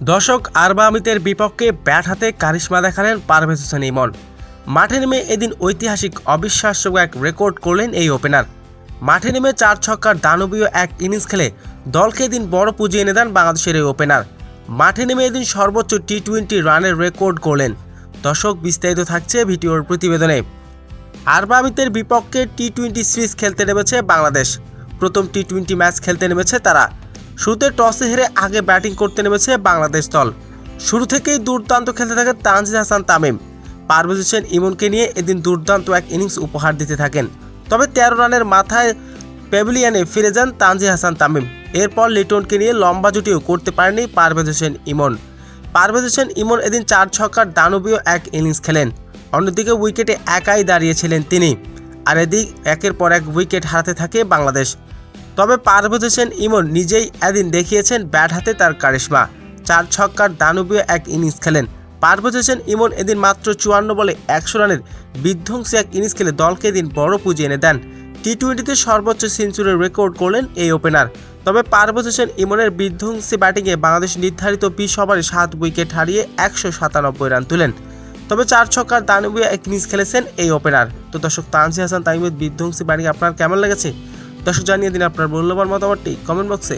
দর্শক, আরবা আমিতের বিপক্ষে ব্যাট হাতে কারিশমা দেখালেন পারভেজ হোসেন ইমন। মাঠে নেমে এদিন ঐতিহাসিক অবিশ্বাস্য এক রেকর্ড করলেন এই ওপেনার। মাঠে নেমে 4 ছক্কার দানবীয় এক ইনিংস খেলে দলকে এদিন বড় পুঁজি এনে দেন বাংলাদেশের এই ওপেনার। মাঠে নেমে এদিন সর্বোচ্চ টি-20 রানের রেকর্ড করলেন। দর্শক, বিস্তারিত থাকছে ভিডিওর প্রতিবেদনে। আরবা আমিতের বিপক্ষে টি-20 সিরিজ খেলতে নেমেছে বাংলাদেশ। প্রথম টি-20 ম্যাচ খেলতে নেমেছে তারা। শুরুতে টসে হেরে আগে ব্যাটিং করতে নেমেছে বাংলাদেশ দল। শুরু থেকেই দুর্দান্ত খেলতে থাকে তানজিদ হাসান তামিম। পারভেজ হোসেন ইমনকে নিয়ে এদিন দুর্দান্ত এক ইনিংস উপহার দিতে থাকেন। তবে 13 রানের মাথায় প্যাভিলিয়নে ফিরে যান তানজিদ হাসান তামিম। এরপর লিটনকে নিয়ে লম্বা জুটিও করতে পারেনি পারভেজ হোসেন ইমন। পারভেজ হোসেন ইমন এদিন 4 ছক্কার দানবীয় এক ইনিংস খেলেন। অন্যদিকে উইকেটে একাই দাঁড়িয়েছিলেন তিনি। আর এদিক একের পর এক উইকেট হারাতে থাকে বাংলাদেশ। তবে পারভেজ হোসেন ইমন নিজেই এদিন দেখিয়েছেন ব্যাট হাতে তার কারিশমা। 4 ছক্কার দানবীয় এক ইনিংস খেলেন পারভেজ হোসেন ইমন। এদিন মাত্র 54 বলে 100 রানের বিধ্বংসী এক ইনিংস খেলে দলকে এদিন বড় পুঁজি এনে দেন। টি-20তে সর্বোচ্চ সেঞ্চুরির রেকর্ড করলেন এই ওপেনার। তবে পারভেজ হোসেন ইমনের বিধ্বংসী ব্যাটিংয়ে বাংলাদেশ নির্ধারিত 20 ওভারে 7 উইকেট হারিয়ে 197 রান তুলেন। তবে 4 ছক্কার দানবীয় এক ইনিংস খেলেছেন এই ওপেনার। তো দর্শক, তানজিদ হাসান তামিমের বিধ্বংসী ব্যাটিং আপনার কেমন লেগেছে? দর্শক, জানিয়ে দিন আপনার মূল্যবান মতামতটি কমেন্ট বক্সে।